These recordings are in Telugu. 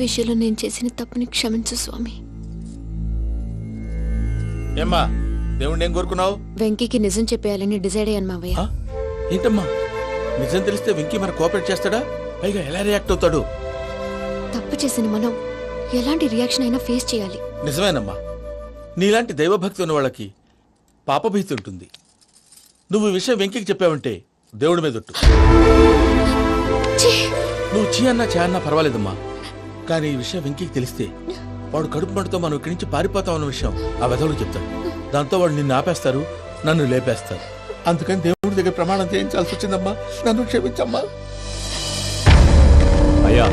విషయంలో నేను చేసిన తప్పుని క్షమించు స్వామి. ఏమ్మా దేవుణ్ణి ఏం కోరుకున్నావు? వెంకీకి నిజం చెప్పేయాలని డిసైడ్ అయ్యాను మావయ్య. ఏంటమ్మా నిజం తెలిస్తే వెంకీ మన కోఆపరేట్ చేస్తాడా? పైగా ఎలా రియాక్ట్ అవుతాడు? తప్పు చేసిన మనం ఎలాంటి రియాక్షన్ అయినా ఫేస్ చేయాలి. నిజమేనమ్మా, నీలాంటి దైవభక్తి ఉన్న వాళ్ళకి పాపభీతి ఉంటుంది. నువ్వు ఈ విషయం వెంకీకి చెప్పావంటే దేవుడి మీద ఒట్టు. నువ్వు చీ అన్నా చే అన్నా పర్వాలేదమ్మా, కానీ ఈ విషయం వెంకీకి తెలిస్తే వాడు కడుపు మంటతో మనం ఇక్కడి నుంచి పారిపోతాం అన్న విషయం ఆ వెధవుడికి చెప్తాడు. దాంతో వాడు నిన్ను ఆపేస్తారు, నన్ను లేపేస్తారు. అందుకని దేవుడి దగ్గర ప్రమాణం చేయించాల్సి వచ్చిందమ్మా, నన్ను క్షమించమ్మా. అయ్యా,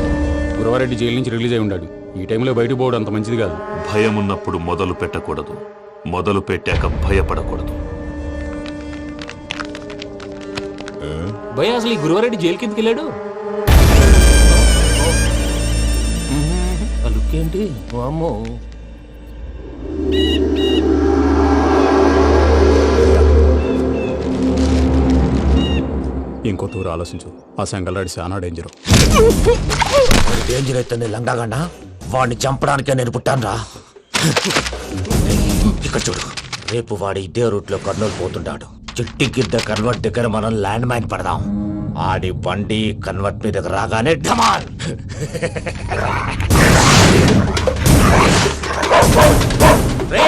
గురవారెడ్డి జైలు నుంచి రిలీజ్ అయి ఉన్నాడు. ఈ టైంలో బయటకు పోవడం అంత మంచిది కాదు. భయం ఉన్నప్పుడు మొదలు పెట్టకూడదు, మొదలు పెట్టాక భయపడకూడదు. భయ అసలు ఈ గురువారెడ్డి జైలు కిందకి వెళ్ళాడు. అలుకేంటి అమ్మో. ఇంకో తూరు ఆలోచించు. ఆ సంగల్లాడి చాలా డేంజర్. డేంజర్ అయితే లంగాగండా వాడిని చంపడానికే నేను పుట్టాను రా. ఇక్కడ చూడు, రేపు వాడు ఇదే రూట్ లో కర్నూలు పోతుంటాడు. చిట్టి గిద్ద కన్వర్ట్ దగ్గర మనం ల్యాండ్ మైన్ పడదాం. ఆడి బండి కన్వర్ట్ మీద రాగానే ఢమాల్.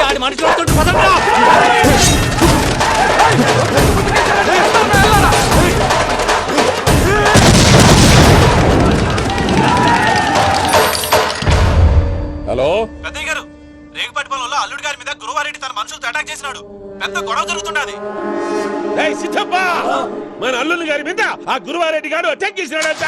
ఆడి మనుషులు హలో పెద్దయ్య గారు, రేగుపాటి పొలంలో అల్లుడి గారి మీద గురువారెడ్డి తన మనుషులతో అటాక్ చేసినాడు. పెద్ద గొడవ జరుగుతున్నది. మన అల్లుడి గారి మీద ఆ గురువారెడ్డి గారు అటాక్ చేసినాడంట.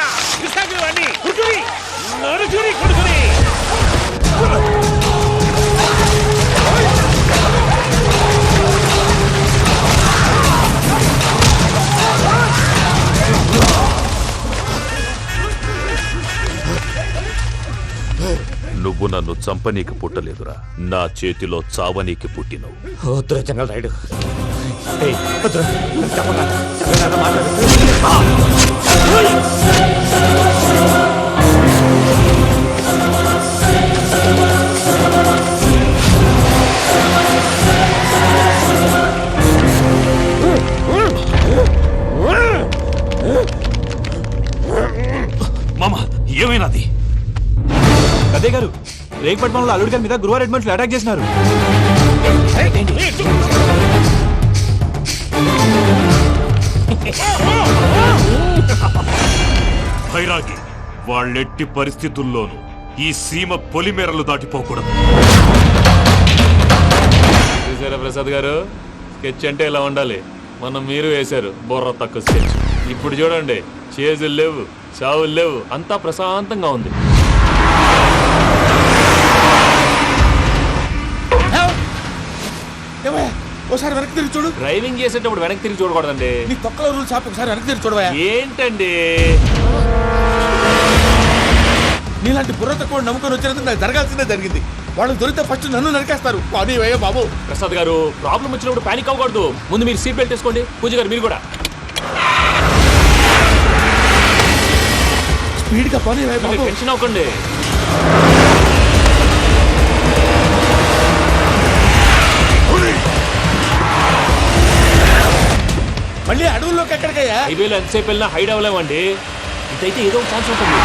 నువ్వు నన్ను చంపనీకి పుట్టలేదురా, నా చేతిలో చావనీకి పుట్టినవు. వద్దురా జంగల్ రైడ్. మామ ఏమైనాది? పెద్దయ్య గారు, రేగుపట్నంలో అల్లుడి గారి మీద గురువారెడ్డి మనుషులు అటాక్ చేసినారు. భైరాగి, వాళ్ళెట్టి పరిస్థితుల్లోనూ ఈ సీమ పొలిమేరలు దాటిపోకూడదు. చూసారా ప్రసాద్ గారు, స్కెచ్ అంటే ఇలా ఉండాలి. మనం మీరు వేశారు బుర్ర తక్కువ స్కెచ్. ఇప్పుడు చూడండి, చేజులు లేవు, చావులు లేవు, అంతా ప్రశాంతంగా ఉంది. ఒకసారి వెనక్కి తిరిగి చూడు. డ్రైవింగ్ చేసేటప్పుడు వెనక్కి తిరిగి చూడకూడదండి. నీ తొక్కలో రూల్స్ ఆపి ఒకసారి వెనక్కి తిరిగి చూడవా. ఏంటండి నీలాంటి బుర్ర తక్కువ నమ్ముకొని వచ్చినందుకు నాకు జరగాల్సిందే జరిగింది. వాళ్ళు దొరికితే ఫస్ట్ నన్ను నరికేస్తారు. కానీ వయ్యా బాబు. ప్రసాద్ గారు, ప్రాబ్లం వచ్చినప్పుడు పానిక్ అవ్వకూడదు. ముందు మీరు సీట్ బెల్ట్ వేసుకోండి. పూజ గారు మీరు కూడా స్పీడ్ గా పని బాబు. టెన్షన్ అవ్వకండి. మళ్ళీ అడవుల్లోకి ఎక్కడికయ్యా? హైవేలో ఎంతసేపు వెళ్ళినా హైడ్ అవ్వలేమండి. ఇదైతే ఏదో ఒక ఛాన్స్ ఉంటుంది.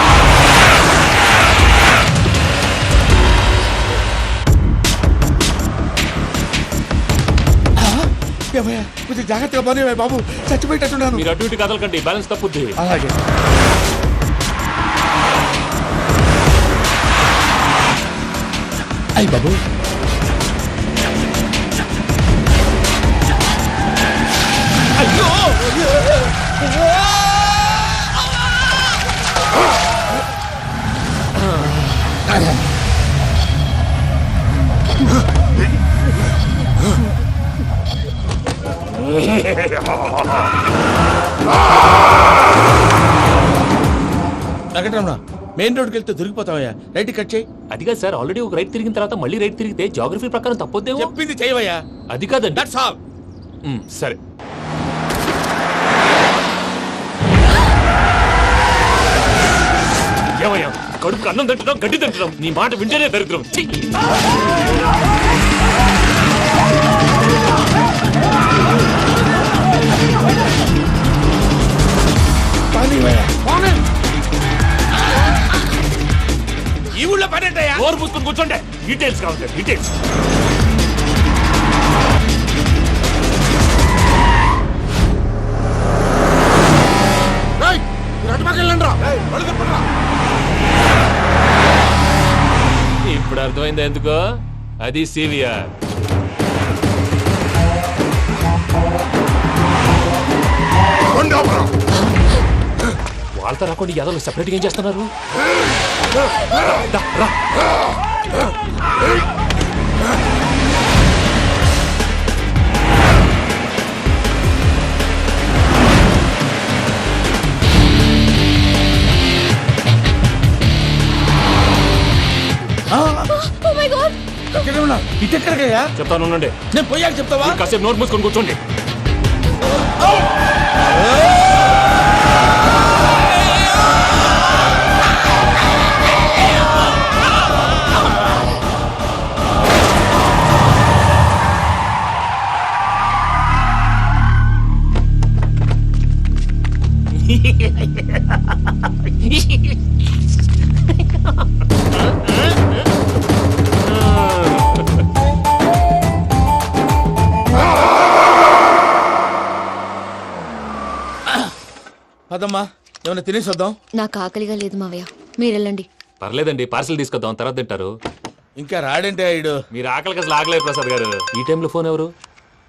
కొంచెం జాగ్రత్తగా పని బాబు, చచ్చిపోయేటట్టున్నాను. మీరు అటు ఇటు కదలకండి, బ్యాలెన్స్ తప్పుద్ది. అలాగే. అయ్యి బాబు, అయ్యో వెంకటరమణ, మెయిన్ రోడ్కి వెళ్తే దొరికిపోతావయ్యా. రైట్ కట్ చేయి. అది కాదు సార్, ఆల్రెడీ ఒక రైట్ తిరిగిన తర్వాత మళ్ళీ రైట్ తిరిగితే జాగ్రఫీ ప్రకారం తప్పొద్దేమో. చెప్పింది చేయవయ్యా. అది కాదండి. That's all. సరే. ఏమయ్యా, కడుపు అన్నం తింటున్నాం గడ్డి తింటున్నాం నీ మాట వింటేనే దరిద్రం ఛీ! ఈ ఊళ్ళో పడేటయ్యా నోరు మూసుకొని కూర్చోండి డీటెయిల్స్ కావాలి డీటెయిల్స్ ఇప్పుడు అర్థమైంది ఎందుకో అది సివిఆర్ వాళ్ళతో రాకుండా యాదవ్ సెపరేట్గా ఏం చేస్తున్నారు రా, రా. ఇటెక్కడికయ్యా చెప్తాను ఉండండి నేను పోయాక చెప్తావా కాసేపు నోట్ మూసుకొని కూర్చోండి అదమ్మా ఏమైనా తినేసి వద్దాం. నాకు ఆకలిగా లేదు మావయ్య, మీరు వెళ్ళండి. పర్లేదండి పార్సిల్ తీసుకొద్దాం తర్వాత తింటారు ఇంకా రాడంటే ఆయుడు. మీరు ఆకలికి అసలు ఆగలేదు ప్రసాద్ గారు ఈ టైంలో ఫోన్ ఎవరు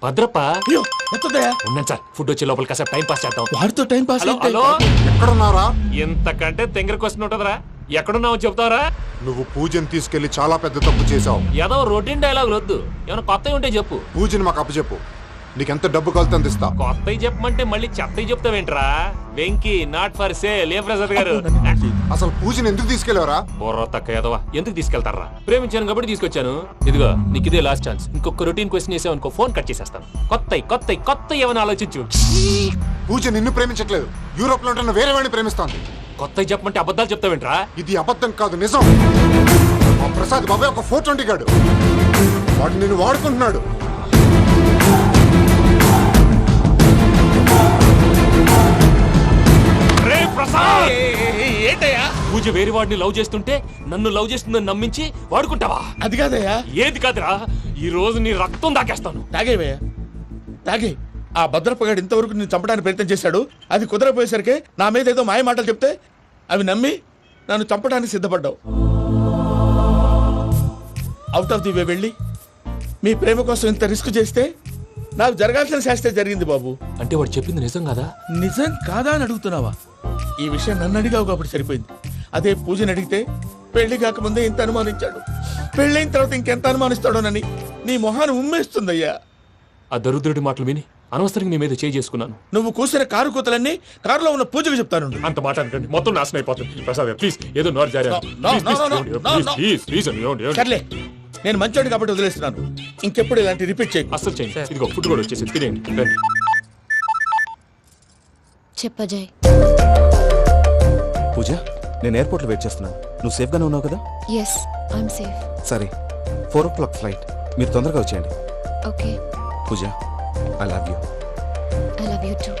భద్రప్ప అయ్యో ఎత్తదయ్యా, ఉన్నాను సార్ ఫుడ్ వచ్చే లోపల కాసేపు టైం పాస్ చేద్దాం వాడితో టైం పాస్ హలో అయితే. హలో ఎక్కడున్నారా? ఇంతకంటే తెంగర క్వశ్చన్ ఉంటుందిరా ఎక్కడున్నావు చెప్తావరా నువ్వు పూజని తీసుకెళ్లి చాలా పెద్ద తప్పు చేశావు. ఏదో రొటీన్ డైలాగ్ వద్దు ఏమైనా కొత్తవి ఉంటే చెప్పు పూజని మాకు అప్పచెప్పు, నీకెంత డబ్బు కలితే అంత ఇస్తా. కొత్తవి చెప్పమంటే మళ్ళీ చెత్తవి చెప్తావేంట్రా వెంకీ నాట్ ఫర్ సేల్ ఏ ప్రసాద్ గారు అసలు పూజని ఎందుకు తీసుకెళ్లేవరా? బుర్ర తక్క ఏదవా ఎందుకు తీసుకెళ్తారా ప్రేమించాను కాబట్టి తీసుకొచ్చాను ఇదిగో నీకు ఇదే లాస్ట్ ఛాన్స్ ఇంకొక రొటీన్ క్వశ్చన్ చేసావనుకో ఫోన్ కట్ చేసేస్తాను కొత్త ఏమైనా ఆలోచించు పూజ నిన్ను ప్రేమించట్లేదు, యూరోప్ లో ఉంటున్న వేరే వాడిని ప్రేమిస్తాంది. కొత్తవి చెప్పమంటే అబద్ధాలు చెప్తావేంట్రా ఇది అబద్ధం కాదు, నిజం. మా ప్రసాద్ బాబాయ్ ఒక 420 గాడు, వాడు నిన్ను వాడుకుంటున్నాడు. రే ప్రసాద్ ఏంటయ్యా పూజ వేరే వాడిని లవ్ చేస్తుంటే నన్ను లవ్ చేస్తుందని నమ్మించి వాడుకుంటావా? అది కాదయ్యా. ఏది కాదురా ఈ రోజు నీ రక్తం దాకేస్తాను. తాగేవయ్యా తాగే. ఆ భద్రపగాడు ఇంతవరకు నేను చంపడానికి ప్రయత్నం చేశాడు. అది కుదరపోయేసరికి నా మీద ఏదో మాయ మాటలు చెప్తే అవి నమ్మి నన్ను చంపడానికి సిద్ధపడ్డావు. అవుట్ ఆఫ్ ది వే వెళ్ళి మీ ప్రేమ కోసం ఇంత రిస్క్ చేస్తే నాకు జరగాల్సిన శాస్త్రే జరిగింది బాబు. అంటే వాడు చెప్పింది నిజం కదా? నిజం కాదా అని అడుగుతున్నావా? ఈ విషయం నన్ను అడిగావు కాబట్టి సరిపోయింది. అదే పూజని అడిగితే పెళ్లి కాకముందే ఇంత అనుమానించాడు, పెళ్ళైన తర్వాత ఇంకెంత అనుమానిస్తాడోనని నీ మొహాన్ని ఉమ్మేస్తుందయ్యా. ఆ దరిద్రుడి మాటలు విని అనవసరంగా నీ మీద చేయి చేసుకున్నాను. నువ్వు కూసిన కారు కూతలన్నీ కారులో ఉన్న పూజకు చెప్తాను. అంత మాట అనకండి, మొత్తం నాశనం అయిపోతుంది. ప్రసాద్ ప్లీజ్ ఏదో నోరు జారీ సర్లే, నేను మంచోడు కాబట్టి వదిలేస్తున్నాను. ఇంకెప్పుడు ఇలాంటి రిపీట్ చేయకు. అస్సలు చేయండి. ఇదిగో ఫుడ్ కూడా వచ్చేసి తినేయండి రండి. చెప్పజాయ్. పూజ, నేను ఎయిర్పోర్ట్లో వెయిట్ చేస్తున్నాను. నువ్వు సేఫ్గానే ఉన్నావు కదా? Yes, I'm safe. సరే, 4 o'clock ఫ్లైట్. మీరు తొందరగా వచ్చేయండి. Okay. Pooja, I love you. I love you too.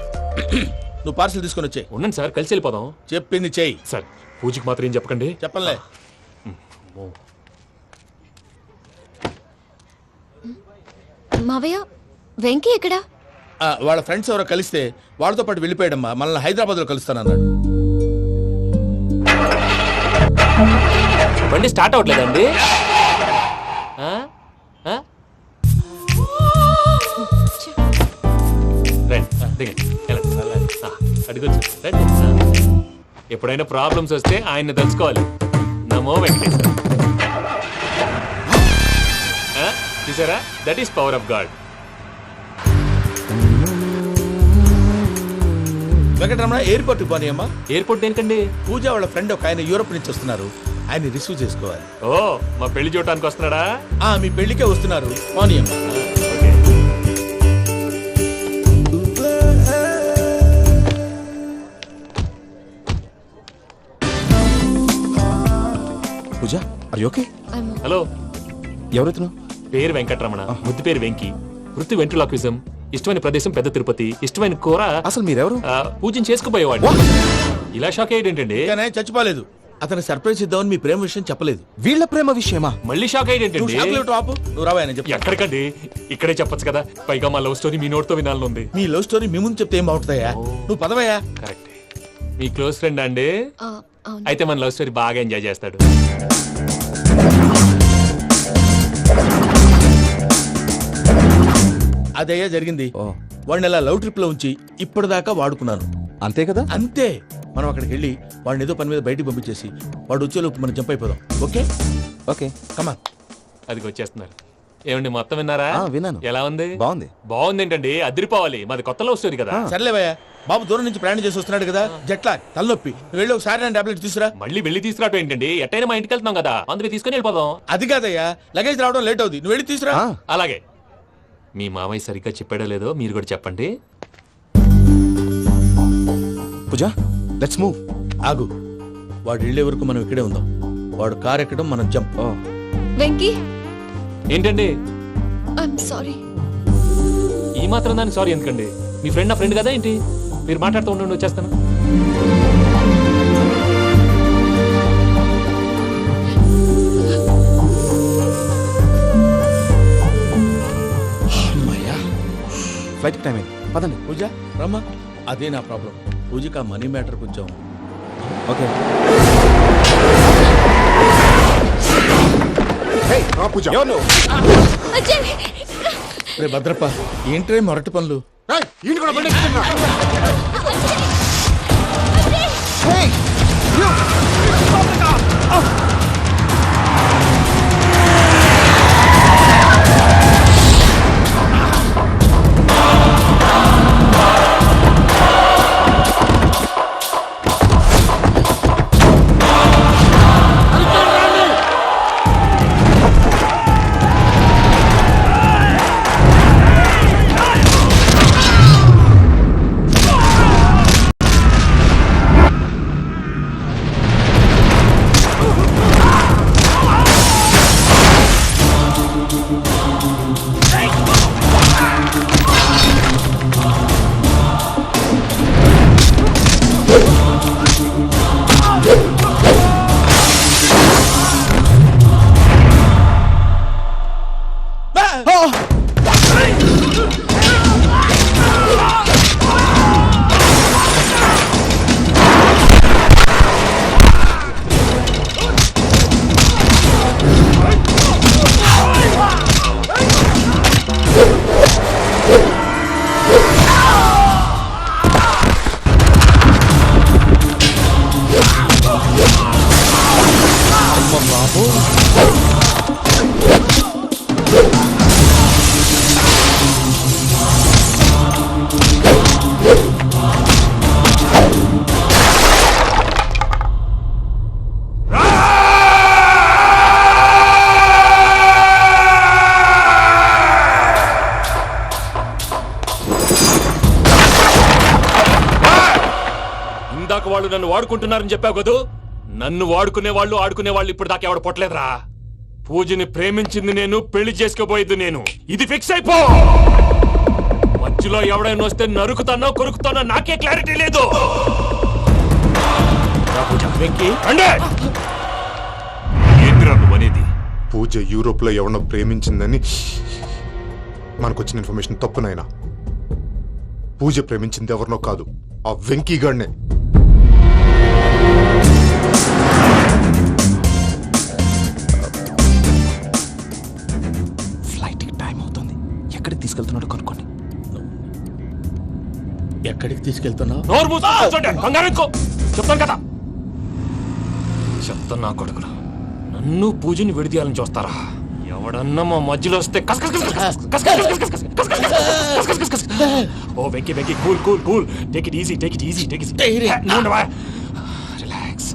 నువ్వు పార్సల్ తీసుకొని వచ్చే. ఉండండి సార్ కలిసి వెళ్ళిపోదాం. చెప్పింది చెయ్యి. సార్ పూజకి మాత్రం ఏం చెప్పకండి. చెప్పలే. మావయ్య, వెంకీ ఎక్కడా? వాళ్ళ ఫ్రెండ్స్ ఎవరో కలిస్తే వాళ్ళతో పాటు వెళ్ళిపోయాడమ్మా. మనల్ని హైదరాబాద్ లో కలుస్తానన్నాడు. బండి స్టార్ట్ అవ్వట్లేదండి. అడిగొచ్చు రండి. ఎప్పుడైనా ప్రాబ్లమ్స్ వస్తే ఆయన్ని తెలుసుకోవాలి. నమో వెంకటేశ్వర. చూసారా, that is power of God. Venkataramana airport పోనీ అమ్మా. ఎయిర్పోర్ట్ దేనికండి? పూజ వాళ్ళ ఫ్రెండ్ ఒక ఆయన యూరోప్ నుంచి వస్తున్నారు, ఆయన రిసీవ్ చేసుకోవాలి. ఓ, మా పెళ్లి చూడటానికి వస్తున్నాడా? మీ పెళ్లికే వస్తున్నారు. పోనీ అమ్మా. Okay. Pooja are you okay? Hello, ఎవరైతును? పేరు వెంకటరమణ, ముద్దు పేరు వెంకి, వృత్తి వెంట్రులాక్విజం, ఇష్టమైన ప్రదేశం పెద్ద తిరుపతి, ఇష్టమైన కూర అసలు మీరెవరు? పూజను చేసుకుపోయేవాడు. ఇలా షాక్ అయ్యేటండి. కానీ చచ్చిపోలేదు. అతను సర్ప్రైజ్ ఇద్దామని మీ ప్రేమ విషయం చెప్పలేదు. వీళ్ళ ప్రేమ విషయమా? మళ్ళీ షాక్ నువ్వు అయ్యేటండి. షాక్లెట్ ఆపు. నువ్వు రావా అని చెప్పి. ఎక్కడికండి, ఇక్కడే చెప్పొచ్చు కదా. పైగా మా లవ్ స్టోరీ మీ నోట్తో వినాలనుంది. మీ లవ్ స్టోరీ మీ ముందు చెప్తే ఏం బాగుంటుందయ్యా? నువ్వు పదవయ్యా. కరెక్ట్. మీ క్లోజ్ ఫ్రెండ్ అండి? అవును. అయితే మన లవ్ స్టోరీ బాగా ఎంజాయ్ చేస్తాడు. అదయ్యా జరిగింది. ఓ. వాడిని ఇలా లవ్ ట్రిప్ లో ఉంచి ఇప్పటిదాకా వాడుకున్నాను. అంతే కదా? అంతే. మనం అక్కడికి వెళ్ళి వాడిని ఏదో పని మీద బయటికి పంపించేసి వాడు వచ్చేలోపు మనం జంప్ అయిపోదాం. Okay okay come on. అదికి వచ్చేస్తున్నారు. ఏమండి మొత్తం విన్నారా? విన్నాను. ఎలా ఉంది? బాగుంది. బాగుంది ఏంటండి, అదిరిపోవాలి. మాది కొత్త లవ్ స్టోరీ కదా. సర్లేవయ్యా, బాబు దూరం నుంచి ప్రయాణం చేసి వస్తున్నాడు కదా, జట్లా తలనొప్పి. నువ్వు వెళ్ళి ఒకసారి నా టాబ్లెట్ తీసుకురా. మళ్ళీ వెళ్ళి తీసుకురావటం ఏంటండి? ఎట్టైనా మా ఇంటికి వెళ్తున్నాం కదా, అందుకే తీసుకొని వెళ్ళిపోదాం. అది కాదయ్యా, లగేజ్ రావడం లేట్ అవుతుంది. నువ్వు వెళ్ళి తీసుకురా. అలాగే. మీ మామయ్య సరిగ్గా చెప్పాడో లేదో మీరు కూడా చెప్పండి. పూజ లెట్స్ మూవ్. ఆగు. వాడు వెళ్ళే వరకు మనం ఇక్కడే ఉందాం. వాడు కార్ ఎక్కడం, మనం జంప్. వెంకీ, ఏంటండి ఐఎమ్ సారీ. ఈ మాత్రం దాన్ని సారీ ఎందుకండి? మీ ఫ్రెండ్ నా ఫ్రెండ్ కదా ఏంటి? మీరు మాట్లాడుతూ ఉండండి, వచ్చేస్తాను. ఫ్లైట్ టైం అయింది, పదండి. పూజ రమ్మా. అదే నా ప్రాబ్లం. పూజకి ఆ మనీ మ్యాటర్ కొంచెం. ఓకే. పూజ అజయ్, రే భద్రప్ప, ఏంట్రే మొరటి పనులు? ఈయన కూడా బండి ఎక్కుతున్నా. ఇందాక వాళ్ళు నన్ను వాడుకుంటున్నారని చెప్పావు కదూ. నన్ను వాడుకునే వాళ్ళు ఆడుకునే వాళ్ళు ఇప్పుడు దాకా ఎవడు పొట్టలేదురా. పూజని ప్రేమించింది నేను, పెళ్లి చేసుకోబోయేది నేను. ఇది ఫిక్స్ అయిపో. మధ్యలో ఎవడైనా వస్తే నరుకుతానో కొరుకుతానో నాకే క్లారిటీ లేదు. పూజ యూరోప్ లో ఎవరినో ప్రేమించిందని మనకొచ్చిన ఇన్ఫర్మేషన్ తప్పునైనా. పూజ ప్రేమించింది ఎవరినో కాదు, ఆ వెంకీ గాడినే. ఫ్లైట్ టైం అవుతుంది. ఎక్కడికి తీసుకెళ్తున్నాడో కనుక్కోండి. ఎక్కడికి తీసుకెళ్తున్నావు? నోరు మూసుకొని కూర్చోండి. కంగారు ఎందుకు? చెప్తాను కదా. చెప్తాను నా కొడుకులు. నన్ను పూజని విడిదీయాలని చూస్తారా? ఎవడన్నా మా మధ్యలో వస్తే ఓ Venky Venky, cool cool cool. Take it easy, take it easy, take it. Relax.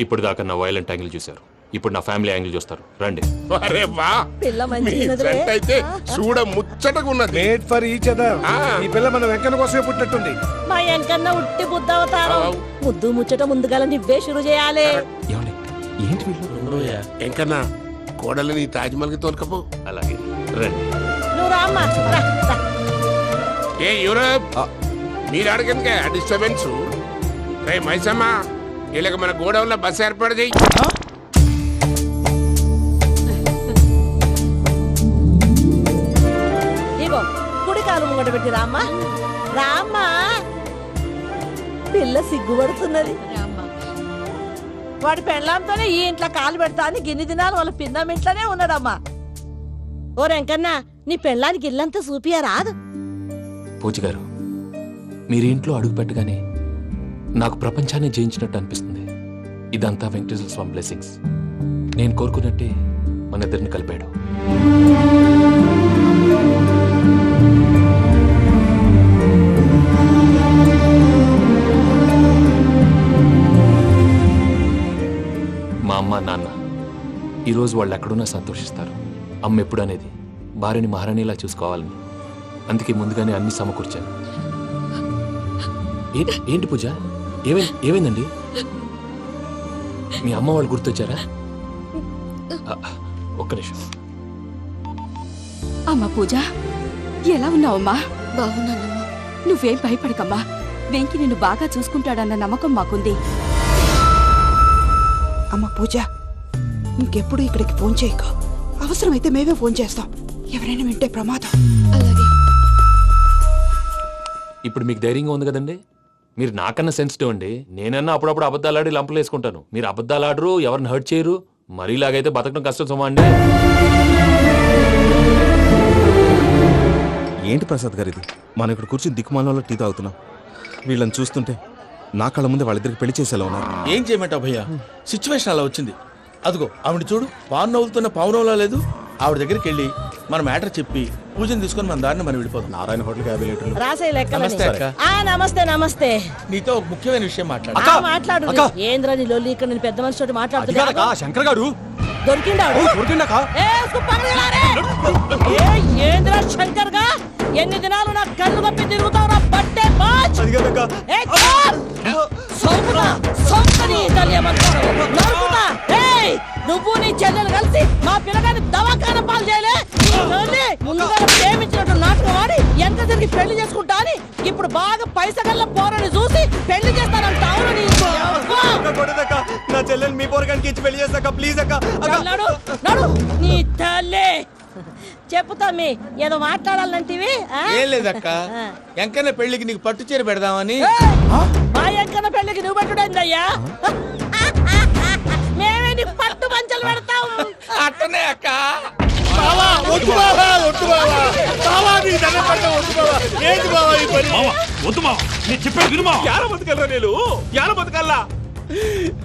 ఇప్పుడు దాకా నా వైలెంట్ యాంగిల్ చూశారు. ఇప్పుడు నా ఫ్యామిలీ యాంగిల్ చూస్తారు రండి. అరే వా పిల్ల మీ మంచిగున్నదిరే. జంట అయితే చూడ ముచ్చటగా ఉన్నది. Made for each other. ఈ పిల్ల మన వెంకన్న కోసమే పుట్టినట్టుంది. మా ఎంకన్న ఉట్టి బుద్ధవతారం. ముద్దు ముచ్చట ముందుగాల నువ్వే షురు చేయాలి. ఏమండి ఏంటి వీళ్ళు? ఎంకన్నా కోడలిని తాజ్మహల్ కి తోలుకపో. అలాగే రండి. నువ్వు రామ్మా రా, రా. ఏ యూరప్ మీరు అడగందుకే డిస్టర్బెన్స్. రే మైసమ్మ ఇలాగ మన గోడౌన్లో బస్సు ఏర్పాటు చేయి. ఇగో కుడి కాలు ముంగట పెట్టి రామ్మా. రామ్మా పిల్ల సిగ్గుపడుతున్నది. వాడి పెళ్ళాంతోనే ఈ ఇంట్లో కాలు పెడతా అని గిన్ని దినాలు వాళ్ళ పిన్నం ఇంట్లోనే ఉన్నాడమ్మా. ఓ వెంకన్నా నీ పెళ్ళానికి ఇల్లంతా చూపియా రాదు. పూజ గారు మీరు ఇంట్లో అడుగు పెట్టగానే నాకు ప్రపంచాన్ని జయించినట్టు అనిపిస్తుంది. ఇదంతా వెంకటేశ్వర స్వామి బ్లెస్సింగ్స్. నేను కోరుకున్నట్టే మన ఇద్దరిని కలిపాడు. మా అమ్మ నాన్న ఈరోజు వాళ్ళు ఎక్కడున్నా సంతోషిస్తారు. అమ్మ ఎప్పుడు అనేది భార్యని మహారాణిలా చూసుకోవాలని. అందుకే ముందుగానే అన్ని సమకూర్చాను. ఏంటి పూజ ఏమైందండి? మీ అమ్మ వాళ్ళు గుర్తొచ్చారా? ఒక్క నిమిషం. అమ్మా పూజ, ఎలా ఉన్నావమ్మా? బాగున్నానమ్మా. నువ్వేం భయపడకమ్మా. వెంకి నిన్ను బాగా చూసుకుంటాడన్న నమ్మకం మాకుంది. అమ్మ పూజ, ఇంకెప్పుడు ఇక్కడికి ఫోన్ చేయక. అవసరమైతే మేమే ఫోన్ చేస్తాం. ఎవరైనా వింటే ప్రమాదం. అలాగే. ఇప్పుడు మీకు ధైర్యంగా ఉంది కదండి. మీరు నాకన్నా సెన్సిటివ్ అండి. నేనన్నా అప్పుడప్పుడు అబద్ధాలాడి లంపలు వేసుకుంటాను. మీరు అబద్ధాలు ఆడరు, ఎవరిని హర్ట్ చేయరు. మరీ ఇలాగైతే బతకడం కష్టం సుమా అండి. ఏంటి ప్రసాద్ గారు ఇది? మనం ఇక్కడ కూర్చుని దిక్కుమాలలో టీ తాగుతున్నాం. వీళ్ళని చూస్తుంటే నా కళ్ళ ముందే వాళ్ళిద్దరికి పెళ్లి చేసేలా ఉన్నారు. ఏం చేయమంటావు భయ్యా? సిచ్యువేషన్ అలా వచ్చింది. అదిగో ఆవిడ చూడు, పావు నవ్వులుతున్న పావునవ్వులా లేదు. ఆవిడ దగ్గరికి వెళ్ళి మన మ్యాటర్ చెప్పి పూజను తీసుకొని మన దారిని మనం వెళ్ళిపోతాం. నారాయణ హోటల్ 50 లీటర్లు. రాసే లెక్క. నమస్తే అక్క. నమస్తే నమస్తే. నీతో ఒక ముఖ్యమైన విషయం మాట్లాడు. మాట్లాడు. ఏంద్రా నీ లొల్లి? ఇక్కడ నేను పెద్ద మనిషితో మాట్లాడుతున్నా. శంకర్ గారు దొరికిండాడు. ఏంద్రా శంకర్ గా? ఎన్ని దినాలు నా కళ్ళు కప్పి తిరుగుతావురా బట్టే బాచ్. నువ్వు నీ చెల్లెలు కలిసి మా పిల్లగాని దవాఖాన పాలు చేయలే. ముందుగా ప్రేమించినట్టు నాటకం ఆడి ఎంత తిరిగి పెళ్లి చేసుకుంటా అని ఇప్పుడు బాగా పైసగల్ల పోరని చూసి పెళ్లి చేస్తానంట. నా చెల్లెలు మీ పోరగానికి ఇచ్చి పెళ్లి చేస్తాక ప్లీజ్ అక్క. నడు నీ తల్లి. చెప్పుతా మీ ఏదో మాట్లాడాలంటివి. ఏం లేదక్క, ఎంకన్న పెళ్లికి నీకు పట్టు చీర పెడదామని. మా ఎంకన్న పెళ్లికి నువ్వు పెట్టుడైందయ్యా. మేమే నీకు పట్టు పంచలు పెడతాం. అట్టనే అక్క.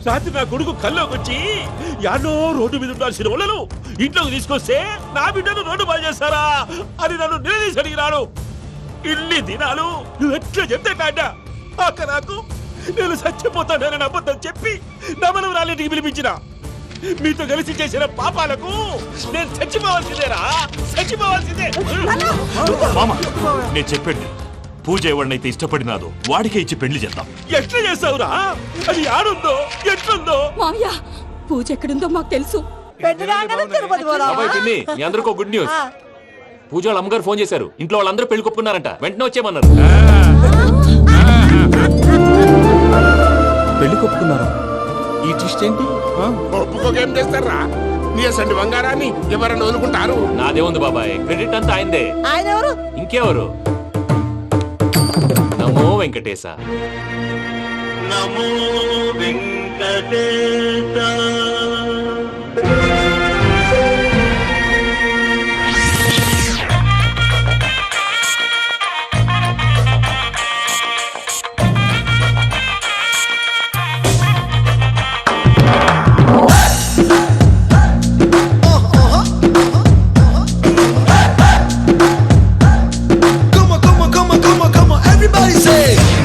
రాత్రి నా కొడుకు కల్లోకి వచ్చి యాడో రోడ్డు మీద ఉండాల్సిన వాళ్ళను ఇంట్లోకి తీసుకొస్తే నా బిడ్డను రోడ్డు బాగా చేస్తారా అని నన్ను నిలదీసి అడిగినాడు. ఇన్ని దినాలు నువ్వు ఎట్లా చెప్తే కాడ్డా అక్క నాకు నేను చచ్చిపోతానని అబద్ధం చెప్పి నమ్మను రాలేటికి పిలిపించిన. మీతో కలిసి చేసిన పాపాలకు నేను చచ్చిపోవాల్సిందేరా, చచ్చిపోవాల్సిందే. మామ నేను చెప్పండి, పూజ ఎవరినైతే ఇష్టపడినాదో వాడికే ఇచ్చి పెళ్లి చేద్దాం. ఎట్లా చేస్తావురా? అది ఆడుందో ఎట్లుందో. మామయ్య, పూజ ఎక్కడుందో మాకు తెలుసు. తిరుపతి బాబాయ్ పిన్ని, మీ అందరికీ గుడ్ న్యూస్. పూజ వాళ్ళ అమ్మగారు ఫోన్ చేశారు. ఇంట్లో వాళ్ళందరూ పెళ్లి కొప్పుకున్నారంట. వెంటనే వచ్చేయమన్నారు. పెళ్లి కొప్పుకున్నారా? ఈ ట్విస్ట్ ఏంటి? ఒప్పుకోకేం చేస్తారా? నీ అసంటి బంగారాన్ని ఎవరన్నా వదులుకుంటారు? నాదే ఉంది బాబాయ్, క్రెడిట్ అంతా ఆయనదే. ఆయన ఎవరు? ఇంకెవరు? నమో వెంకటేశ. నమో వెంకటేశ.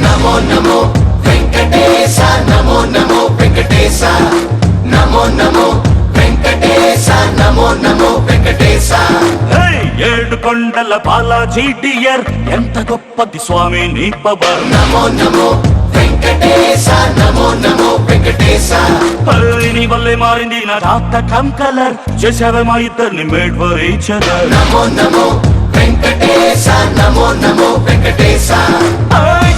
నమో నమో వెంకటేశ, నమో నమో వెంకటేశ, నమో నమో ఏడు కొండల బాలాజీ డియర్ ఎంత గొప్పది స్వామి నీ పవర్ నమో నమో వెంకటేశ నమో నమో వెంకటేశ నీ వల్లే మారింది నా రాత కమ్ కలర్ చేసావే మా ఇద్దరిని మేడ్ ఫర్ ఈచ్ అదర్ నమో నమో వెంకటేశ నమో నమో వెంకటేశ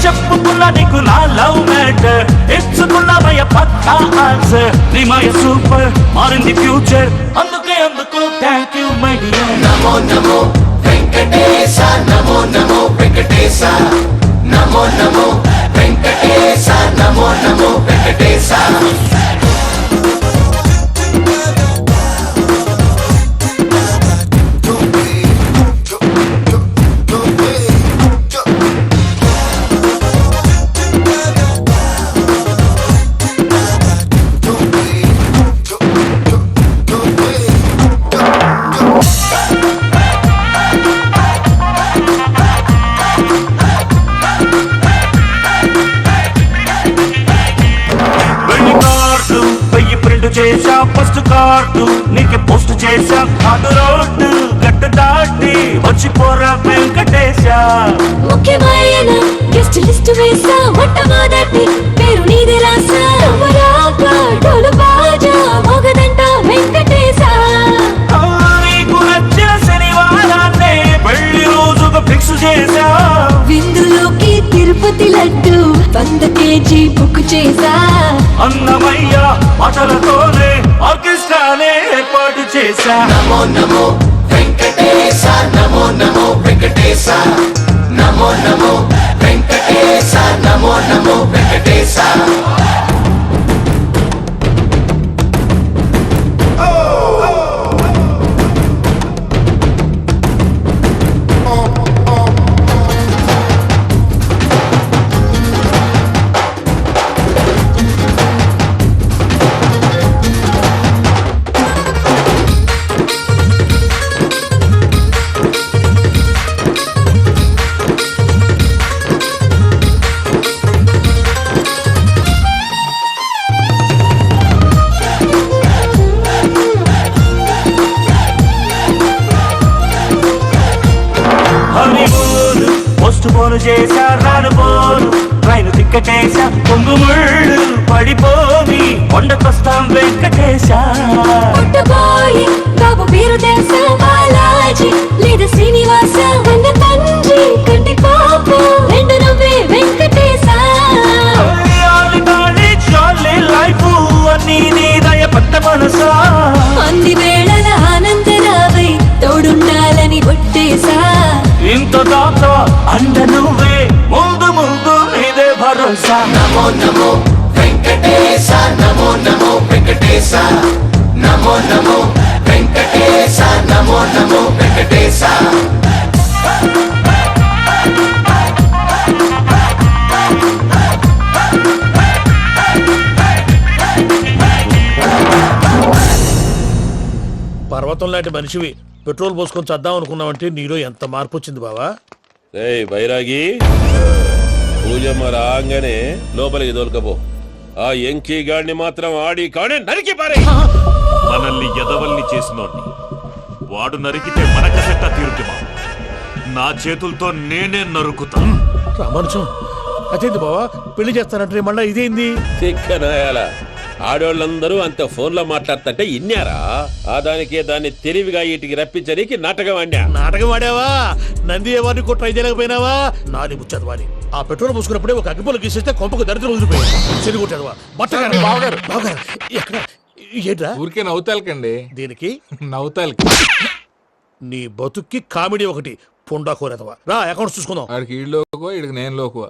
చెప్పుకున్నా నీకు నా లవ్ మ్యాటర్ ఇచ్చుకున్నావయ్య పక్కా ఆన్సర్ నీ మాయ సూపర్ మారింది ఫ్యూచర్ అందుకే అందుకు థ్యాంక్ యూ మై డియర్ నమో నమో వెంకటేశ నమో నమో వెంకటేశ నమో నమో వెంకటేశ నమో నమో వెంకటేశ చేసా ఫస్ట్ కార్డు నీకు పోస్ట్ చేసా కార్డు రోడ్డు గట్టు దాటి వచ్చిపోరా వెంకటేశ ముఖ్యమైన గెస్ట్ లిస్ట్ వేసా మొట్టమొదటి పేరు నీది రాసా డోలు బాజా మోగదంట వెంకటేశ నీకు నచ్చిన శనివారాన్నే పెళ్లి రోజుగా ఫిక్స్ చేసా విందులోకి తిరుపతి లడ్డు 100 kg బుక్ చేసా అన్నమయ్య పాటలతోనే ఆర్కెస్ట్రానే ఏర్పాటు చేశా నమో నమో వెంకటేశ నమో నమో వెంకటేశ నమో నమో వెంకటేశ నమో నమో వెంకటేశ పోను చేశా రాను పోను రైలు తిక్కటేశా పొంగుముళ్ళు పడిపోవి కొండకొస్తాం వెంకటేశ బాబు పేరు దేశా బాలాజీ లేదా శ్రీనివాస అన్న తండ్రి కంటి పాప రెండు నువ్వే వెంకటేశ లైఫ్ అన్ని నీ దయ పట్ట మనసా అన్ని వేళల ఆనందరావై తోడుండాలని ఒట్టేశా ఇంత దాకా అండ నువ్వే ముందు ముందు నీదే భరోసా నమో నమో వెంకటేశ నమో నమో వెంకటేశ నమో నమో వెంకటేశ నమో నమో వెంకటేశ పర్వతం లాంటి మనిషివి పెట్రోల్ పోసుకొని చద్దాం అనుకున్నావంటే నీలో ఎంత మార్పు వచ్చింది బావా బైరాగి పూజమ్మ రాగానే లోపలికి దొరకపో ఆ ఎంకీ గాడిని మాత్రం ఆడి కాడే నరికి పారే మనల్ని ఎదవల్ని చేసినోడ్ని వాడు నరికితే మనక సెట్ట తీరుతుమా నా చేతులతో నేనే నరుకుతా రామానుజం అదేంది బావా పెళ్లి చేస్తానంటే మళ్ళా ఇదేంది చిక్కనాయాల ఆడోళ్ళందరూ అంత ఫోన్లో మాట్లాడుతుంటే ఇన్నారా ఆ దానికే దాన్ని తెలివిగా వీటికి రప్పించడానికి నాటకం ఆడా నాటకం ఆడావా నంది ఎవరిని కూడా ట్రై చేయలేకపోయినావా నాది ముచ్చదు వాడి ఆ పెట్రోల్ పోసుకున్నప్పుడే ఒక అగ్గిపొలు గీసేస్తే కొంపకు దరిద్రం వదిలిపోయాడు చెరుగుంటాడు బట్టగారు బావగారు బావగారు ఎక్కడ ఏంట్రా ఊరికే నవ్వుతాలకండి దీనికి నవ్వుతాలకి నీ బతుక్కి కామెడీ ఒకటి పుండా కోరేదవా రా అకౌంట్స్ చూసుకుందాం ఆడికి ఈడు లోకువ ఈడికి నేను లోకువ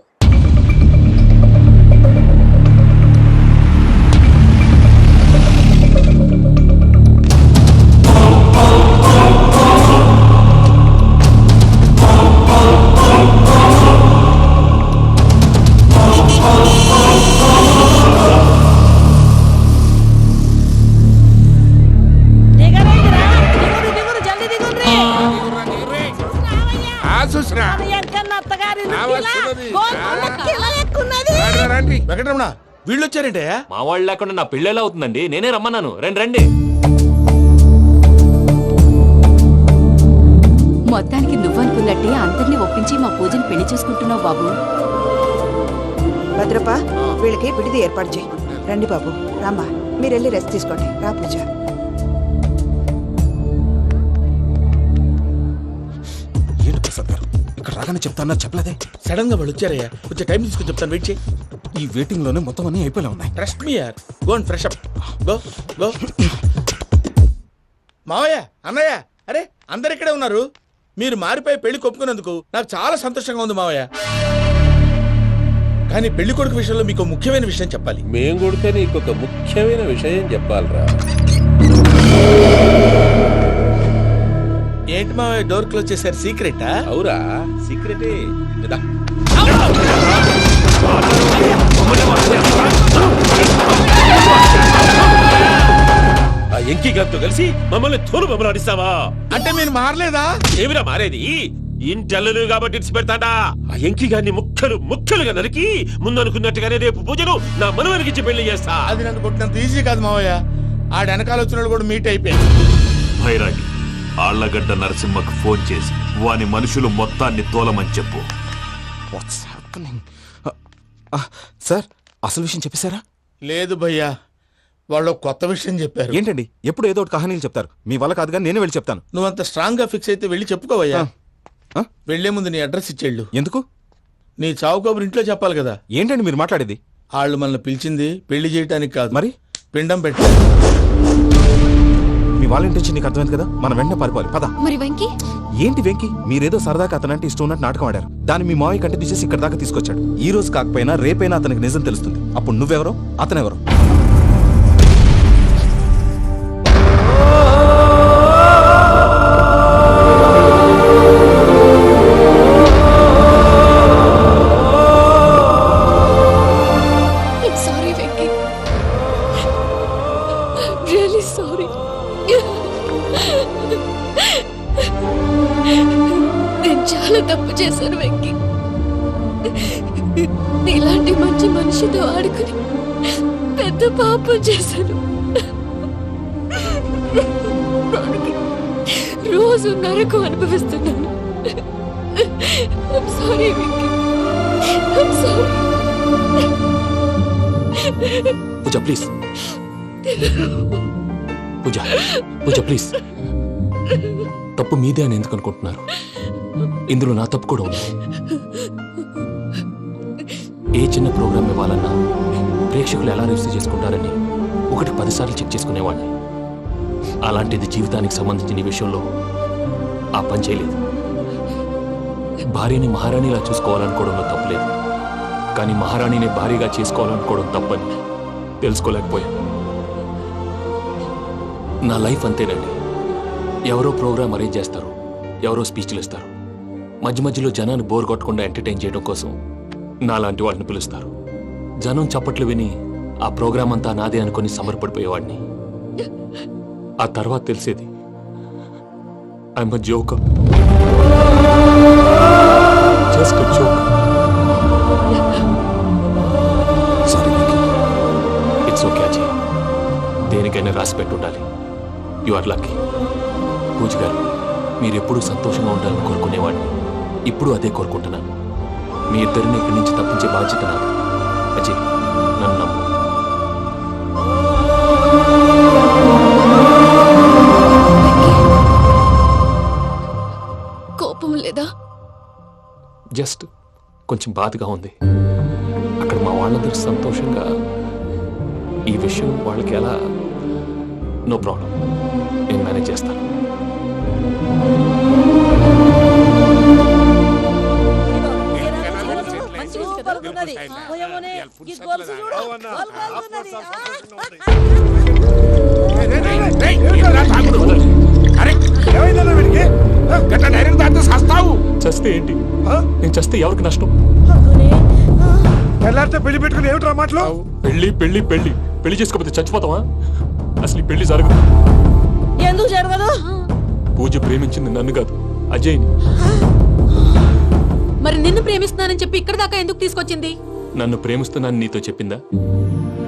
వెంకటరమణ వీళ్ళు వచ్చారంటే మా వాళ్ళు లేకుండా నా పెళ్ళి ఎలా అవుతుందండి నేనే రమ్మన్నాను రండి రండి మొత్తానికి నువ్వనుకున్నట్టే అందరినీ ఒప్పించి మా పూజని పెళ్లి చేసుకుంటున్నావు బాబు. భద్రప్ప వీళ్ళకి విడిది ఏర్పాటు చేయి. రండి బాబు, రామ్మా, మీరు వెళ్ళి రెస్ట్ తీసుకోండి. రా పూజ. ఏంటి ప్రసాద్ గారు ఇక్కడ రాగానే చెప్తాను చెప్పలేదే? సడన్ గా వాళ్ళు వచ్చారయ్యా, కొంచెం టైం తీసుకుని చెప్తాను, వెయిట్ చేయి. ఈ వెయిటింగ్ లోనే మొత్తం అన్ని అయిపోయినా ఉన్నాయి. ట్రస్ట్ మీ యార్, go and fresh up. Go go. మావయ్య, అన్నయ్య, అరే అందరు ఇక్కడే ఉన్నారు. మీరు మారిపోయి పెళ్లి కొప్పుకున్నందుకు నాకు చాలా సంతోషంగా ఉంది మావయ్య. కానీ పెళ్లి కొడుకు విషయంలో మీకు ముఖ్యమైన విషయం చెప్పాలి. మేం కొడుక నీకొక ముఖ్యమైన విషయం చెప్పాలరా. ఏంటి మావయ్య డోర్ క్లోజ్ చేశారు? సీక్రెటా? అవురా, సీక్రెటే. ఆ ఎంకీ గారితో కలిసి మమ్మల్ని తోలు బొమ్మలాడిస్తావా? అంటే మీరు మారలేదా? ఏమిరా మారేది? ఇంటల్లు కాబట్టి ఇడిచి పెడతాడా? ఆ ఎంకీ గారిని ముక్కలుగా నరికి ముందనుకున్నట్టుగానే రేపు పూజను నా మనవనికిచ్చి పెళ్లి చేస్తా. అది నన్ను కొట్టినంత ఈజీ కాదు మావయ్య. ఆడ వెనకాల వచ్చిన కూడా మీట్ అయిపోయింది. భైరాగి ఆళ్లగడ్డ నరసింహకు ఫోన్ చేసి వాని మనుషులు మొత్తాన్ని తోలమని చెప్పు. సార్ అసలు విషయం చెప్పేశారా? లేదు భయ్యా, వాళ్ళు కొత్త విషయం చెప్పారు. ఏంటండి ఎప్పుడు ఏదో ఒకటి కహానీలు చెప్తారు. మీ వల్ల కాదుగా, నేనే వెళ్ళి చెప్తాను. నువ్వంత స్ట్రాంగ్ గా ఫిక్స్ అయితే వెళ్ళి చెప్పుకోవయ్యా. వెళ్లే ముందు నీ అడ్రస్ ఇచ్చేళ్ళు. ఎందుకు? నీ చావు కబురు ఇంట్లో చెప్పాలి కదా. ఏంటండి మీరు మాట్లాడేది? వాళ్ళు మనల్ని పిలిచింది పెళ్లి చేయడానికి కాదు, మరి పిండం పెట్టారు. మీ వాళ్ళ ఇంటి నీకు అర్థమైంది కదా, మనం వెంటనే పారిపోవాలి. పద. మరి వెంకీ? ఏంటి వెంకీ? మీరేదో సరదాగా అతనంటే ఇష్టం ఉన్నట్టు నాటకం ఆడారు. దాన్ని మీ మావయ్య కంటే తీసేసి ఇక్కడ దాకా తీసుకొచ్చాడు. ఈ రోజు కాకపోయినా రేపైనా అతనికి నిజం తెలుస్తుంది. అప్పుడు నువ్వెవరో అతనెవరో. Sorry Venky, really sorry. నేను చాలా తప్పు చేశాను వెంకీ. ఇలాంటి మంచి మనిషితో ఆడుకుని పెద్ద పాపం చేశాను. రోజు నరకం అనుభవిస్తున్నాను. Sorry Venky, sorry. Pooja please, Pooja please. తప్పు మీదే అని ఎందుకు అనుకుంటున్నారు? ఇందులో నా తప్పు కూడా ఉంది. ఏ చిన్న ప్రోగ్రామ్ ఇవ్వాలన్నా ప్రేక్షకులు ఎలా రిసీవ్ చేసుకుంటారని 1-10 సార్లు చెక్ చేసుకునేవాడిని. అలాంటిది జీవితానికి సంబంధించిన ఈ విషయంలో ఆ పని చేయలేదు. భార్యని మహారాణిలా చూసుకోవాలనుకోవడంలో తప్పులేదు, కానీ మహారాణిని భార్యగా చేసుకోవాలనుకోవడం తప్పని తెలుసుకోలేకపోయాను. నా లైఫ్ అంతేనండి. ఎవరో ప్రోగ్రామ్ అరేంజ్ చేస్తారు, ఎవరో స్పీచ్లు ఇస్తారు. మధ్య మధ్యలో జనాన్ని బోర్ కొట్టకుండా ఎంటర్టైన్ చేయడం కోసం నాలాంటి వాళ్ళని పిలుస్తారు. జనం చప్పట్లు విని ఆ ప్రోగ్రామ్ అంతా నాదే అనుకుని సమర్పడిపోయేవాడిని. ఆ తర్వాత తెలిసేది I'm a joker, just a joker. It's okay Ajay, దేనికైనా రాసి పెట్టుండాలి. You are lucky. Pooja garu, మీరెప్పుడూ సంతోషంగా ఉండాలని కోరుకునేవాడిని. ఇప్పుడు అదే కోరుకుంటున్నాను. మీ ఇద్దరిని ఇక్కడి నుంచి తప్పించే బాధ్యత నాది. అజయ్, నన్ను నమ్ము. కోపం లేదా? జస్ట్ కొంచెం బాధగా ఉంది. అక్కడ మా వాళ్ళందరూ సంతోషంగా ఈ విషయం వాళ్ళకి ఎలా. నో ప్రాబ్లం, నేను మేనేజ్ చేస్తాను. చస్తే ఏంటి? నేను చస్తే ఎవరికి నష్టం? పెళ్లి పెట్టుకుని ఏమిట్రా మాటలు? పెళ్లి పెళ్లి పెళ్లి పెళ్లి చేసుకోకపోతే చచ్చిపోతావా? అసలు ఈ పెళ్లి జరగదు. ఎందుకు జరగదు? పూజ ప్రేమించింది నన్ను కాదు, అజయ్ని. మరి నిన్ను ప్రేమిస్తున్నానని చెప్పి ఇక్కడ దాకా ఎందుకు తీసుకొచ్చింది? నన్ను ప్రేమిస్తున్నాను నీతో చెప్పిందా?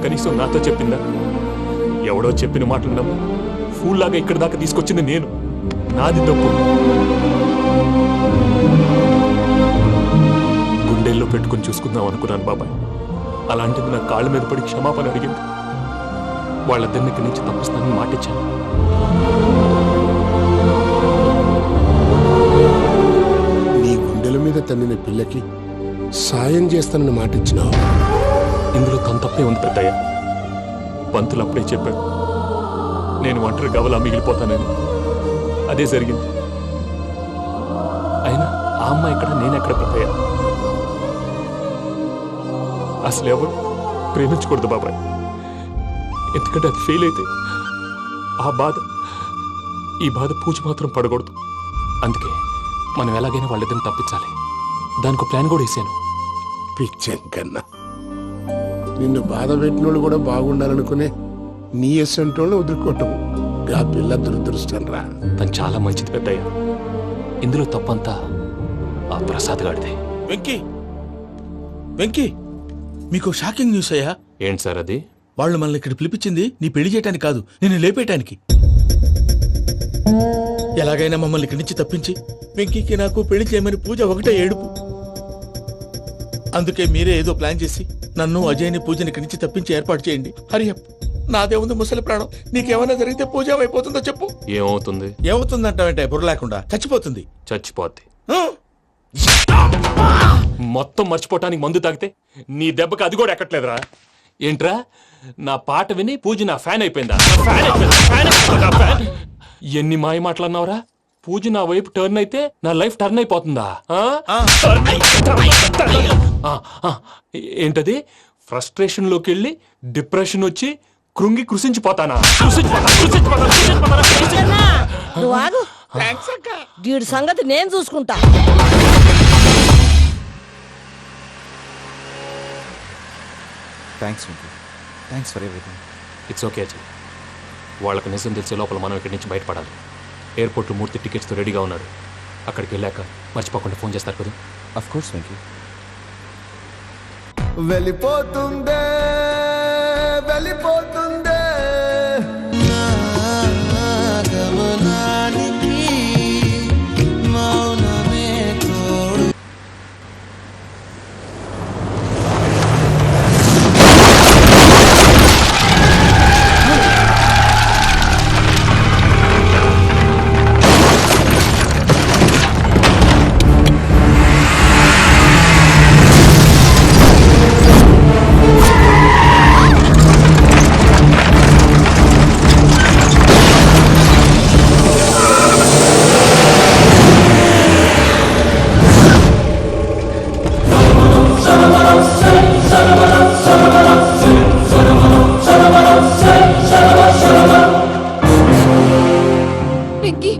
కనీసం నాతో చెప్పిందా? ఎవడో చెప్పిన మాటలు నమ్ము ఫూల్ లాగా ఇక్కడ దాకా తీసుకొచ్చింది నేను. నాది తప్పు. గుండెల్లో పెట్టుకుని చూసుకుందాం అనుకున్నాను బాబాయ్. అలాంటిది నా కాళ్ళ మీద పడి క్షమాపణ అడిగింది. వాళ్ళిద్దరిని ఇక్కడి నుంచి తప్పిస్తానని మాటిచ్చాను. నీ గుండెల మీద తన్నిన పిల్లకి సాయం చేస్తానని మాటిచ్చినావు. ఇందులో తన తప్పే ఉంది పెద్దయ్య. పంతులు అప్పుడే చెప్పాడు నేను ఒంటరి గవలా మిగిలిపోతానని. అదే జరిగింది. అయినా ఆ అమ్మాయి ఎక్కడ, నేనెక్కడ పెద్దయ్య? అసలు ఎవరు ప్రేమించకూడదు బాబాయ్. ఎందుకంటే అది ఫెయిల్ అయితే ఈ బాధ పూజ మాత్రం పడకూడదు. అందుకే మనం ఎలాగైనా వాళ్ళిద్దరిని తప్పించాలి. దానికి ప్లాన్ కూడా వేసాను. పిచ్చంకన్నా నిన్ను బాధ పెట్టినోళ్ళు కూడా బాగుండాలనుకునే నీ ఎస్సంటోళ్ళు వదులుకోవటం ఆ పిల్ల దురదృష్టం రా. తను చాలా మంచిది పెద్దయ్య. ఇందులో తప్పంతా ఆ ప్రసాద్ గాడిదే. వెంకీ మీకు షాకింగ్ న్యూస్ అయ్యా. ఏంటి సార్ అది? వాళ్ళు మనల్ని ఇక్కడ పిలిపించింది నీ పెళ్లి చేయటానికి కాదు, నిన్ను లేపేయటానికి. ఎలాగైనా మమ్మల్ని ఇక్కడి నుంచి తప్పించి వెంకీకి నాకు పెళ్లి చేయమని పూజ ఒకటే ఏడుపు. అందుకే మీరే ఏదో ప్లాన్ చేసి నన్ను అజయ్ని పూజని ఇక్కడి నుంచి తప్పించి ఏర్పాటు చేయండి. హరియప్, నాదే ఉంది ముసలి ప్రాణం. నీకేమైనా జరిగితే పూజ అయిపోతుందో చెప్పు. ఏమవుతుంది? ఏమవుతుందంటావంటే బుర్ర లేకుండా చచ్చిపోతుంది. చచ్చిపోద్ది. మొత్తం మర్చిపోవటానికి మందు తాగితే నీ దెబ్బకి అది కూడా ఎక్కట్లేదురా. ఏంట్రా, నా పాట విని పూజ నా ఫ్యాన్ అయిపోయిందా? ఎన్ని మాయ మాటలన్నావురా? పూజ నా వైపు టర్న్ అయితే నా లైఫ్ టర్న్ అయిపోతుందా? ఏంటది? ఫ్రస్ట్రేషన్ లోకి వెళ్ళి డిప్రెషన్ వచ్చి కృంగి కృషించిపోతానా? నువ్వు ఆగు. వీడి సంగతి నేను చూసుకుంటా. Thanks for everything. It's okay Ajay. వాళ్ళకి నిజం తెలిసే లోపల మనం ఇక్కడి నుంచి బయటపడాలి. ఎయిర్పోర్ట్లో మూర్తి టికెట్స్తో రెడీగా ఉన్నాడు. అక్కడికి వెళ్ళాక మర్చిపోకుండా ఫోన్ చేస్తారు కదా. Of course Venky. వెళ్ళిపోతుందే వెళ్ళిపోతుందే గమనానికి మౌనమే తోడు.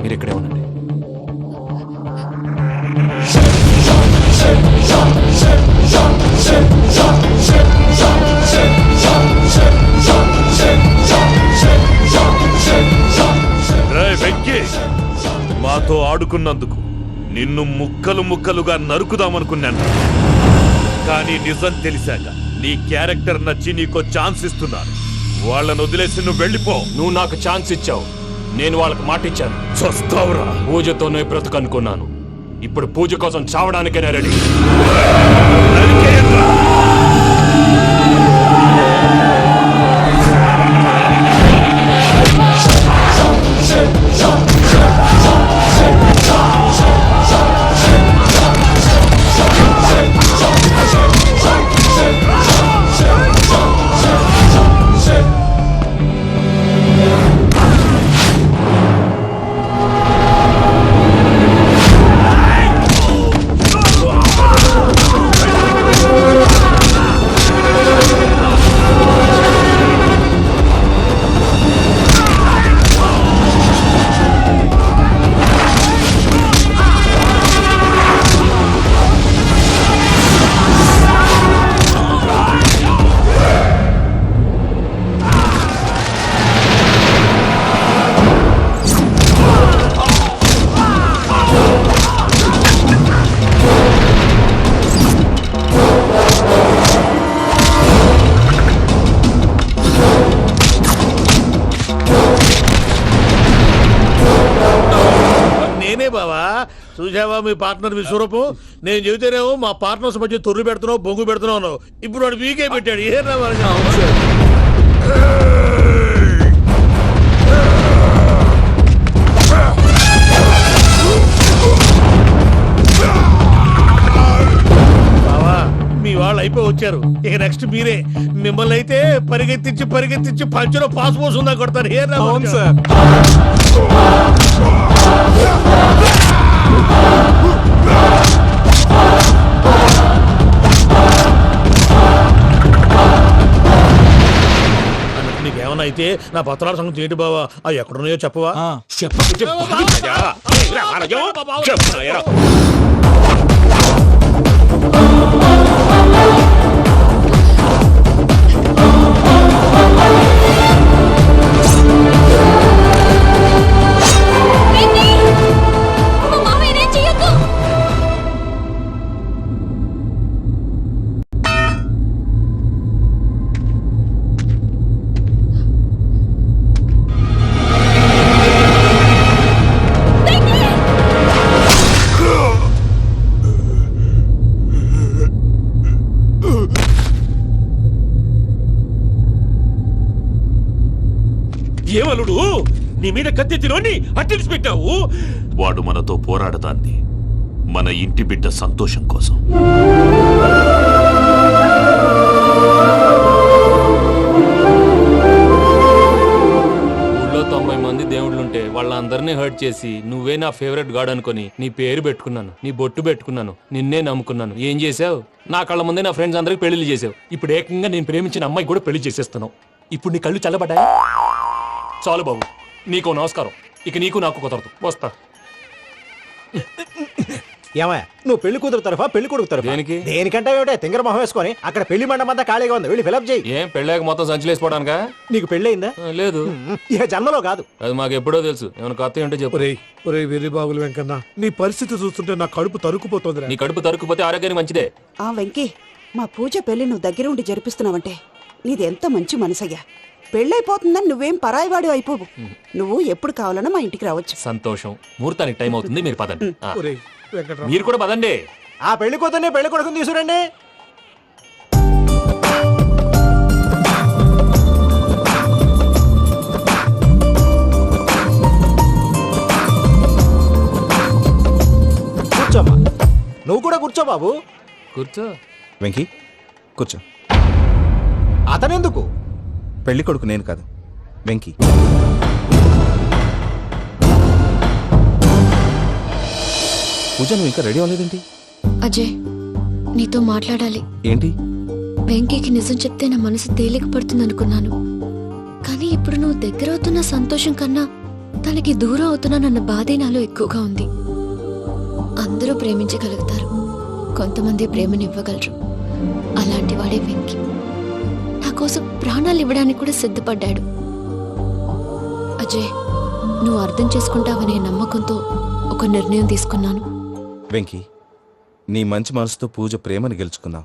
మీరు ఇక్కడే ఉండండి. వెంకీ, మాతో ఆడుకున్నందుకు నిన్ను ముక్కలు ముక్కలుగా నరుకుదామనుకున్నాను. కానీ నిజం తెలిసాక నీ క్యారెక్టర్ నచ్చి నీకో ఛాన్స్ ఇస్తున్నాను. వాళ్ళను వదిలేసి నువ్వు వెళ్ళిపో. నువ్వు నాకు ఛాన్స్ ఇచ్చావు, నేను వాళ్ళకి మాట ఇచ్చాను. చస్తావురా. పూజతోనే బ్రతుకనుకున్నాను. ఇప్పుడు పూజ కోసం చావడానికైనా రెడీ. చూసావా మీ పార్ట్నర్ విశ్వరూపం? నేను చెబితేనేమో మా పార్ట్నర్స్ మధ్య తొర్రు పెడుతున్నావు, బొంగు పెడుతున్నావు. ఇప్పుడు వాడు వీకే పెట్టాడు. ఏ మీ వాళ్ళు అయిపోయి వచ్చారు. ఇక నెక్స్ట్ మీరే. మిమ్మల్ని అయితే పరిగెత్తించి పంచలో పాస్ పోసుందా కొడతారు. ఏ సార్ నీకేమన్నా అయితే నా పత్రాల సంగతి ఏంటి బావా? అవి ఎక్కడున్నాయో చెప్పవా? ఏమలుడు, నీ మీద కత్తెత్తిలోని అట్టెలిసి పెట్టావు. వాడు మనతో పోరాడతాంది మన ఇంటి బిడ్డ సంతోషం కోసం. ఊళ్ళో 90 మంది దేవుళ్ళుంటే వాళ్ళందరినీ హర్ట్ చేసి నువ్వే నా ఫేవరెట్ గాడ్ అనుకుని నీ పేరు పెట్టుకున్నాను, నీ బొట్టు పెట్టుకున్నాను, నిన్నే నమ్ముకున్నాను. ఏం చేసావు? నా కళ్ళ ముందే నా ఫ్రెండ్స్ అందరికి పెళ్లి చేసావు. ఇప్పుడు ఏకంగా నేను ప్రేమించిన అమ్మాయి కూడా పెళ్లి చేసేస్తున్నావు. ఇప్పుడు నీ కళ్ళు చల్లబడ్డాయి. చాలు బాబు, నీకు నమస్కారం. ఇక నీకు నాకు కుదరదు. వస్తా. ఏమయ్య, నువ్వు పెళ్లి కూతురు తరఫా పెళ్లి కొడుకు తరఫా? దేనికి? దేనికంటే ఏమిటే తింగర మొహం వేసుకొని అక్కడ పెళ్లి మండపం అంతా ఖాళీగా ఉంది, వెళ్ళి ఫిలప్ చేయి. ఏం పెళ్ళాక మొత్తం సంచలేసిపోవడానికా? నీకు పెళ్ళయిందా? లేదు. ఇక జన్మలో కాదు. అది మాకు ఎప్పుడో తెలుసు. ఏమైనా కొత్త ఏంటో చెప్పు. ఒరే వెర్రి బాబులు వెంకన్న, నీ పరిస్థితి చూస్తుంటే నా కడుపు తరుక్కుపోతుంది. నీ కడుపు తరుక్కుపోతే ఆరోగ్యానికి మంచిదే. ఆ వెంకీ, మా పూజ పెళ్లి నువ్వు దగ్గర ఉండి జరిపిస్తున్నావంటే నీది ఎంత మంచి మనసయ్యా. పెళ్ళైపోతుందని నువ్వేం పరాయివాడు అయిపోవు. నువ్వు ఎప్పుడు కావాలన్నా మా ఇంటికి రావచ్చు. సంతోషం. ముహూర్తానికి టైం అవుతుంది, మీరు పదండి. మీరు కూడా పదండి. ఆ పెళ్లి కూతుర్ని పెళ్లి కొడుకుని తీసుకురండి. కూర్చోమ్మా. నువ్వు కూడా కూర్చో బాబు. కూర్చో. వెంకీ కూర్చో. అతనెందుకు? పెళ్లి కొడుకు నేను కాదు, వెంకీ. పూజ, నువ్వు ఇంకా రెడీ అవ్వలేదేంటి? అజయ్, నీతో మాట్లాడాలి. ఏంటి? వెంకీకి నిజం చెప్తే నా మనసు తేలిక పడుతుంది అనుకున్నాను. కానీ ఇప్పుడు నువ్వు దగ్గర అవుతున్న సంతోషం కన్నా తనకి దూరం అవుతున్నానన్న బాధే నాలో ఎక్కువగా ఉంది. అందరూ ప్రేమించగలుగుతారు, కొంతమంది ప్రేమనివ్వగలరు. అలాంటి వాడే వెంకీ. నా కోసం ప్రాణాలు ఇవ్వడానికి కూడా సిద్ధపడ్డాడు. అజయ్, నువ్వు అర్థం చేసుకుంటావనే నమ్మకంతో ఒక నిర్ణయం తీసుకున్నాను. వెంకీ, నీ మంచి మనసుతో పూజ ప్రేమని గెలుచుకుందాం.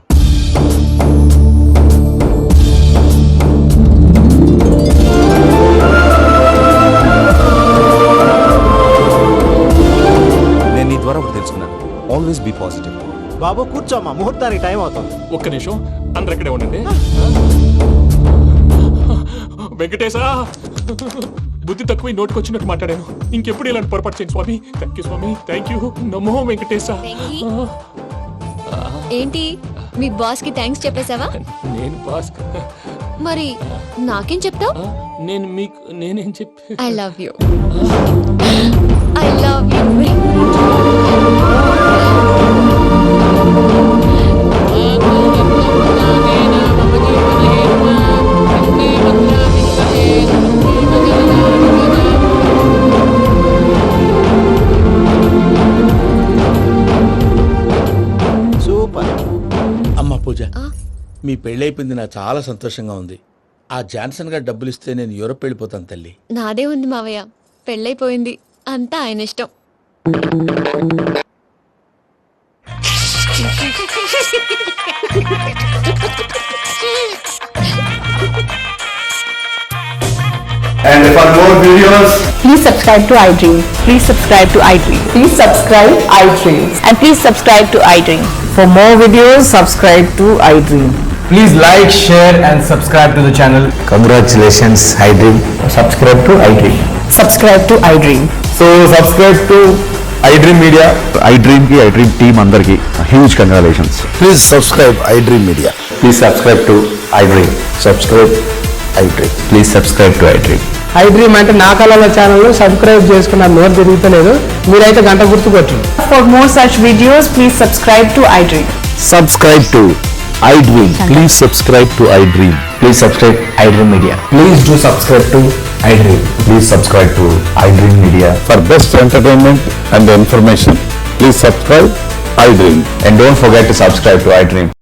నేను నీ ద్వారా ఒకటి తెలుసుకున్నాను. Always be positive. బాబు కూర్చోమ్మా, ముహూర్తానికి టైం అవుతుంది. ఒక్క నిమిషం, అందరు ఇక్కడే ఉండండి. వెంకటేశా, బుద్ధి తక్కువ నోటికి వచ్చినట్టు మాట్లాడాను. ఇంకెప్పుడు ఇలాంటి పొరపాటు చేయండి స్వామి. థ్యాంక్ యూ స్వామి, థ్యాంక్ యూ. నమో వెంకటేశా. ఏంటి, మీ బాస్ కి థ్యాంక్స్ చెప్పేశావా? నేను బాస్ మరి నాకేం చెప్తావు? నేనేం చెప్పి I love you. I love you. Pooja, మీ పెళ్ళైపోయింది, నాకు చాలా సంతోషంగా ఉంది. ఆ జాన్సన్ గారు డబ్బులు ఇస్తే నేను యూరోప్ వెళ్ళిపోతాను తల్లి. నాదే ఉంది మావయ్య, పెళ్ళైపోయింది, అంతా ఆయన ఇష్టం. And for more videos, Please subscribe to iDream. Please subscribe to iDream. Please subscribe iDream. And please subscribe to iDream. For more videos, subscribe to iDream. please like, share and subscribe to the channel. Congratulations, iDream. Subscribe to iDream. Subscribe to iDream. So subscribe to iDream Media. iDream ki iDream team అందరికి huge congratulations. Please subscribe iDream Media. Please subscribe to iDream. Subscribe iDream. Please subscribe to iDream. iDream అంటే నా కళల ఛానల్ సబ్స్క్రైబ్ చేసుకున్న నోట్ తిరుగుతలేదు మీరైతే గంట గుర్తు కొట్టండి. For more such videos, please subscribe to iDream. Subscribe to iDream. Please subscribe to iDream. Please subscribe iDream Media. Please do subscribe to iDream. Please subscribe to iDream Media. For best entertainment and information, please subscribe iDream. And don't forget to subscribe to iDream.